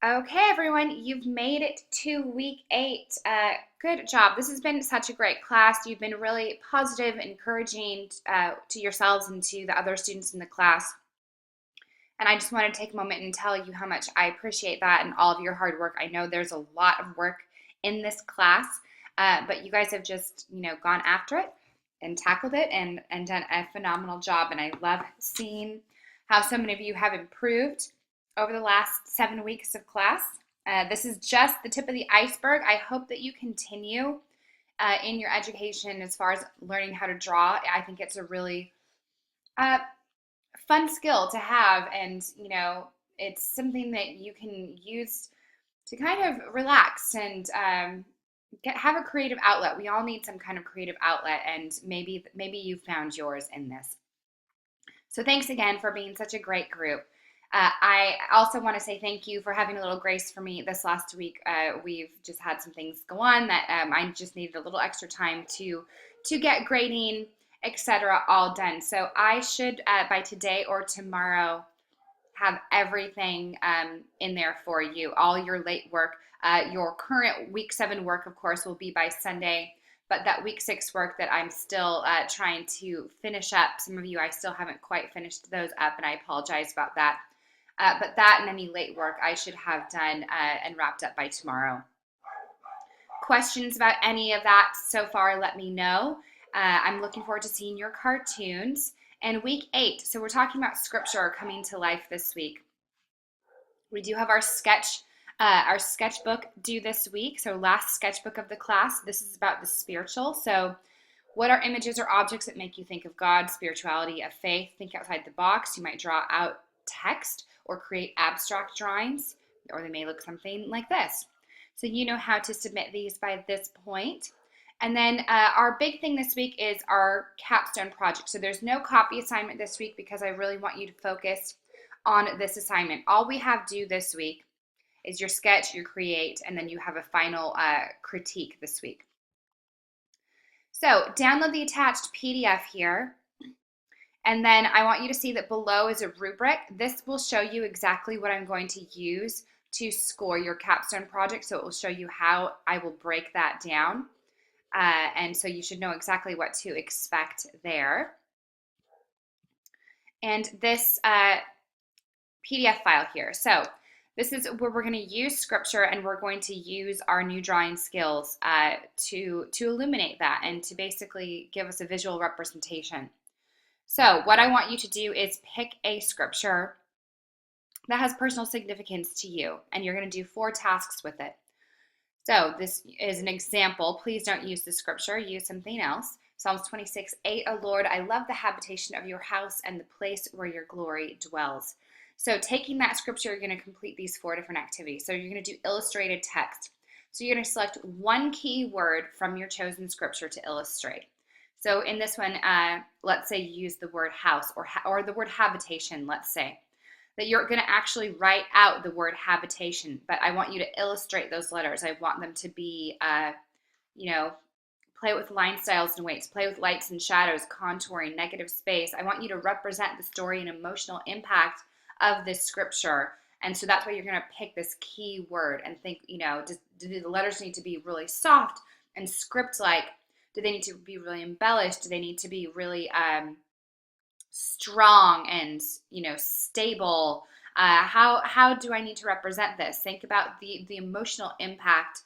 Okay, everyone, you've made it to week 8. Good job. This has been such a great class. You've been really positive, encouraging to yourselves and to the other students in the class. And I just want to take a moment and tell you how much I appreciate that and all of your hard work. I know there's a lot of work in this class, but you guys have just, gone after it and tackled it and done a phenomenal job. And I love seeing how so many of you have improved over the last 7 weeks of class. This is just the tip of the iceberg. I hope that you continue in your education as far as learning how to draw. I think it's a really uh, fun skill to have, and it's something that you can use to kind of relax and have a creative outlet. We all need some kind of creative outlet, and maybe you found yours in this. So thanks again for being such a great group. I also want to say thank you for having a little grace for me this last week. We've just had some things go on that I just needed a little extra time to get grading, etc., all done. So I should by today or tomorrow have everything in there for you. All your late work, your current week 7 work, of course, will be by Sunday. But that week 6 work that I'm still trying to finish up, some of you I still haven't quite finished those up, and I apologize about that. But that and any late work I should have done and wrapped up by tomorrow. Questions about any of that so far, let me know. I'm looking forward to seeing your cartoons. And week 8, so we're talking about scripture coming to life this week. We do have our sketchbook due this week. So last sketchbook of the class. This is about the spiritual. So what are images or objects that make you think of God, spirituality, of faith? Think outside the box. You might draw out text or create abstract drawings, or they may look something like this. So you know how to submit these by this point. And then our big thing this week is our capstone project. So there's no copy assignment this week because I really want you to focus on this assignment. All we have due this week is your sketch, your create, and then you have a final critique this week. So download the attached PDF here. And then I want you to see that below is a rubric. This will show you exactly what I'm going to use to score your capstone project. So it will show you how I will break that down. And so you should know exactly what to expect there. And this PDF file here. So this is where we're going to use scripture, and we're going to use our new drawing skills to illuminate that and to basically give us a visual representation. So what I want you to do is pick a scripture that has personal significance to you, and you're going to do 4 tasks with it. So this is an example. Please don't use the scripture. Use something else. Psalms 26:8, O Lord, I love the habitation of your house and the place where your glory dwells. So taking that scripture, you're going to complete these 4 different activities. So you're going to do illustrated text. So you're going to select one key word from your chosen scripture to illustrate. So in this one, let's say you use the word house or the word habitation, let's say. That you're going to actually write out the word habitation, but I want you to illustrate those letters. I want them to be, play with line styles and weights, play with lights and shadows, contouring, negative space. I want you to represent the story and emotional impact of this scripture. And so that's why you're going to pick this key word and think, do the letters need to be really soft and script-like? Do they need to be really embellished? Do they need to be really strong and stable? How do I need to represent this? Think about the emotional impact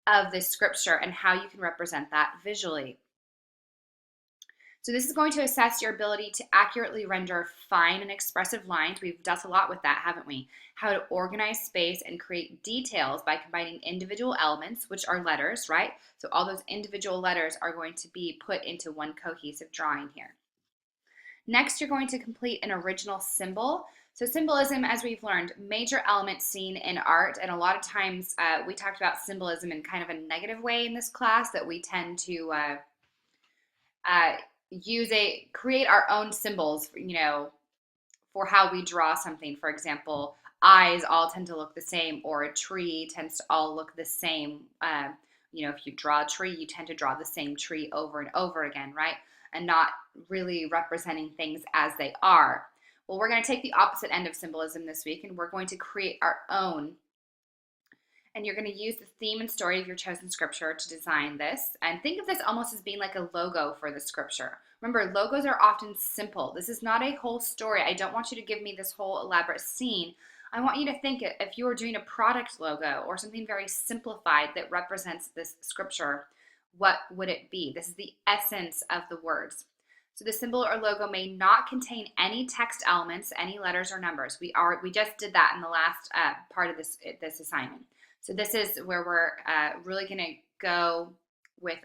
of this scripture and how you can represent that visually. So this is going to assess your ability to accurately render fine and expressive lines. We've dealt a lot with that, haven't we? How to organize space and create details by combining individual elements, which are letters, right? So all those individual letters are going to be put into one cohesive drawing here. Next, you're going to complete an original symbol. So symbolism, as we've learned, major element seen in art, and a lot of times we talked about symbolism in kind of a negative way in this class, that we tend to create our own symbols, for how we draw something. For example, eyes all tend to look the same, or a tree tends to all look the same. If you draw a tree, you tend to draw the same tree over and over again, right? And not really representing things as they are. Well, we're going to take the opposite end of symbolism this week, and we're going to create our own and you're going to use the theme and story of your chosen scripture to design this. And think of this almost as being like a logo for the scripture. Remember, logos are often simple. This is not a whole story. I don't want you to give me this whole elaborate scene. I want you to think if you were doing a product logo or something very simplified that represents this scripture, what would it be? This is the essence of the words. So the symbol or logo may not contain any text elements, any letters or numbers. We just did that in the last part of this assignment. So this is where we're really going to go with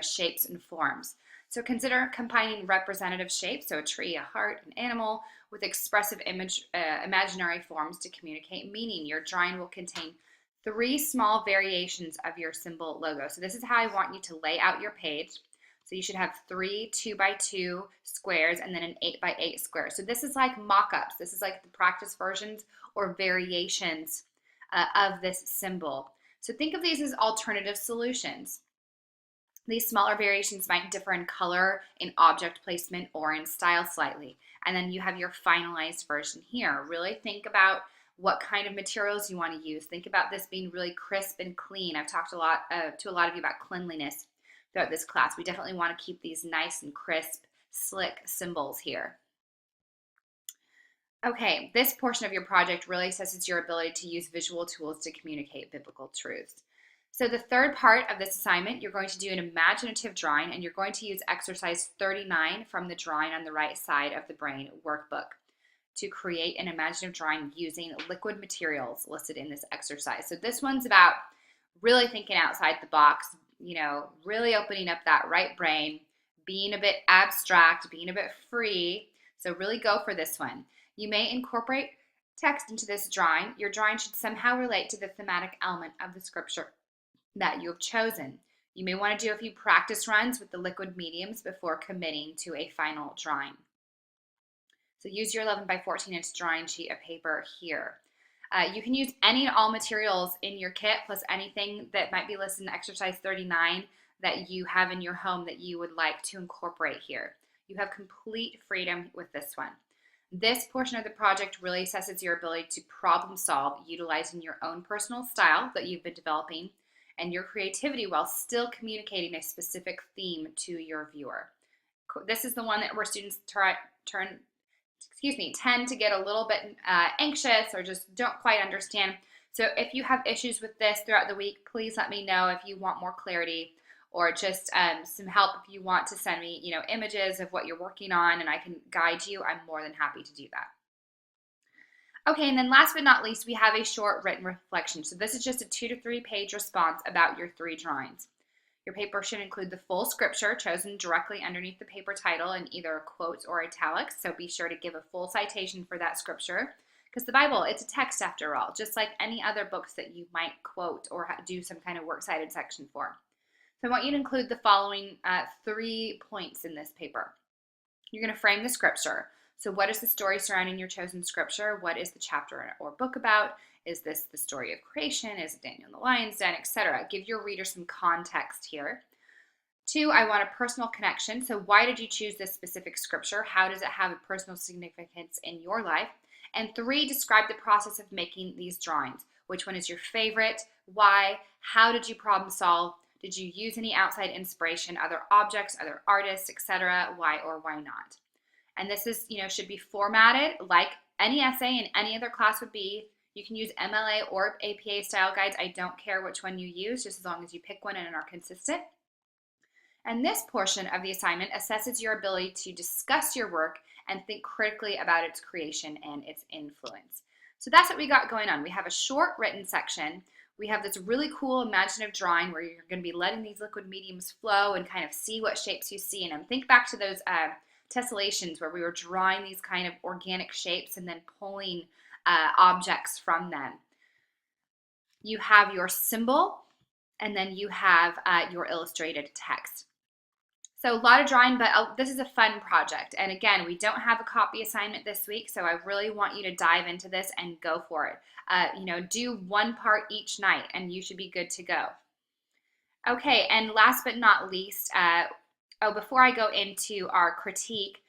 shapes and forms. So consider combining representative shapes, so a tree, a heart, an animal, with expressive imaginary forms to communicate meaning. Your drawing will contain 3 small variations of your symbol logo. So this is how I want you to lay out your page. So you should have 3 2x2 squares and then an 8x8 square. So this is like mock-ups. This is like the practice versions or variations of this symbol. So think of these as alternative solutions. These smaller variations might differ in color, in object placement, or in style slightly. And then you have your finalized version here. Really think about what kind of materials you want to use. Think about this being really crisp and clean. I've talked to a lot of you about cleanliness throughout this class. We definitely want to keep these nice and crisp, slick symbols here. Okay, this portion of your project really assesses your ability to use visual tools to communicate biblical truths. So the third part of this assignment, you're going to do an imaginative drawing, and you're going to use exercise 39 from the drawing on the right side of the brain workbook to create an imaginative drawing using liquid materials listed in this exercise. So this one's about really thinking outside the box, really opening up that right brain, being a bit abstract, being a bit free. So really go for this one. You may incorporate text into this drawing. Your drawing should somehow relate to the thematic element of the scripture that you have chosen. You may want to do a few practice runs with the liquid mediums before committing to a final drawing. So use your 11 by 14 inch drawing sheet of paper here. You can use any and all materials in your kit plus anything that might be listed in exercise 39 that you have in your home that you would like to incorporate here. You have complete freedom with this one. This portion of the project really assesses your ability to problem solve utilizing your own personal style that you've been developing and your creativity while still communicating a specific theme to your viewer. This is the one where students tend to get a little bit anxious or just don't quite understand. So if you have issues with this throughout the week, please let me know if you want more clarity or just some help. If you want to send me, images of what you're working on and I can guide you, I'm more than happy to do that. Okay, and then last but not least, we have a short written reflection. So this is just a 2 to 3 page response about your 3 drawings. Your paper should include the full scripture chosen directly underneath the paper title in either quotes or italics. So be sure to give a full citation for that scripture because the Bible, it's a text after all, just like any other books that you might quote or do some kind of works cited section for. So I want you to include the following 3 points in this paper. You're going to frame the scripture. So what is the story surrounding your chosen scripture? What is the chapter or book about? Is this the story of creation? Is it Daniel in the lion's den, etc.? Give your reader some context here. 2, I want a personal connection. So why did you choose this specific scripture? How does it have a personal significance in your life? And 3, describe the process of making these drawings. Which one is your favorite? Why? How did you problem solve? Did you use any outside inspiration, other objects, other artists, etc.? Why or why not? And this is, should be formatted like any essay in any other class would be. You can use MLA or APA style guides. I don't care which one you use, just as long as you pick one and are consistent. And this portion of the assignment assesses your ability to discuss your work and think critically about its creation and its influence. So that's what we got going on. We have a short written section. We have this really cool imaginative drawing where you're going to be letting these liquid mediums flow and kind of see what shapes you see in them. Think back to those tessellations where we were drawing these kind of organic shapes and then pulling objects from them. You have your symbol and then you have your illustrated text. So a lot of drawing, but this is a fun project. And again, we don't have a copy assignment this week, so I really want you to dive into this and go for it. Do 1 part each night and you should be good to go. Okay, and last but not least, before I go into our critique,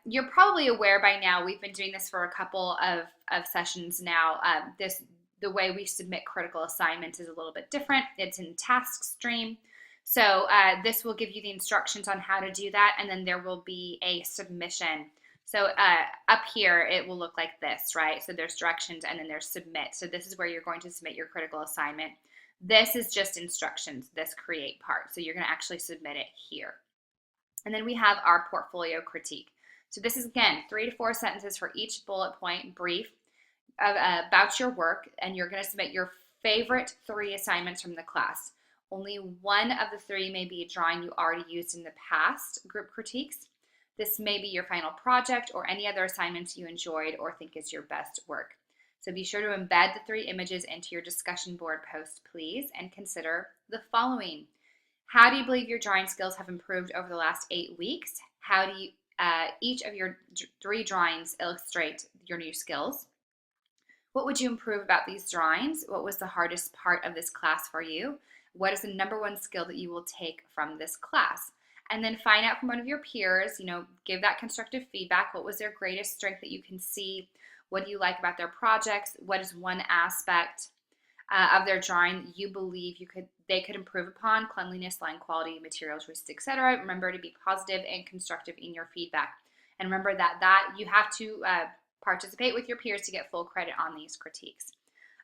you're probably aware by now, we've been doing this for a couple of sessions now, this the way we submit critical assignments is a little bit different. It's in task stream. So this will give you the instructions on how to do that, and then there will be a submission. So up here, it will look like this, right? So there's directions, and then there's submit. So this is where you're going to submit your critical assignment. This is just instructions, this create part. So you're going to actually submit it here. And then we have our portfolio critique. So this is, again, 3 to 4 sentences for each bullet point, brief, about your work, and you're going to submit your favorite 3 assignments from the class. Only one of the 3 may be a drawing you already used in the past group critiques. This may be your final project or any other assignments you enjoyed or think is your best work. So be sure to embed the 3 images into your discussion board post, please, and consider the following. How do you believe your drawing skills have improved over the last 8 weeks? How do you, each of your 3 drawings illustrate your new skills? What would you improve about these drawings? What was the hardest part of this class for you? What is the #1 skill that you will take from this class? And then find out from one of your peers, give that constructive feedback. What was their greatest strength that you can see? What do you like about their projects? What is one aspect of their drawing you believe they could improve upon? Cleanliness, line quality, material choices, etc. Remember to be positive and constructive in your feedback. And remember that you have to participate with your peers to get full credit on these critiques.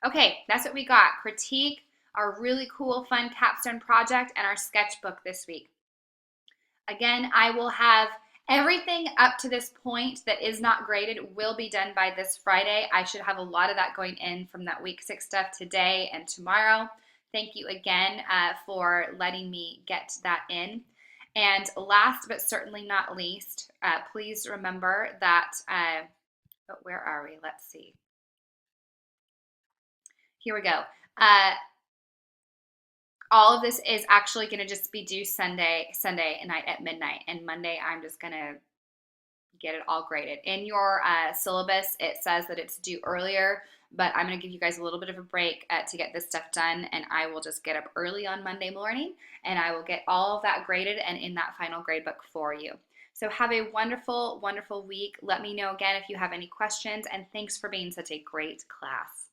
Okay, that's what we got. Critique, our really cool, fun capstone project, and our sketchbook this week. Again, I will have everything up to this point that is not graded will be done by this Friday. I should have a lot of that going in from that week 6 stuff today and tomorrow. Thank you again for letting me get that in. And last but certainly not least, please remember that, where are we? Let's see. Here we go. All of this is actually going to just be due Sunday night at midnight. And Monday, I'm just going to get it all graded. In your syllabus, it says that it's due earlier, but I'm going to give you guys a little bit of a break to get this stuff done. And I will just get up early on Monday morning, and I will get all of that graded and in that final grade book for you. So have a wonderful, wonderful week. Let me know again if you have any questions, and thanks for being such a great class.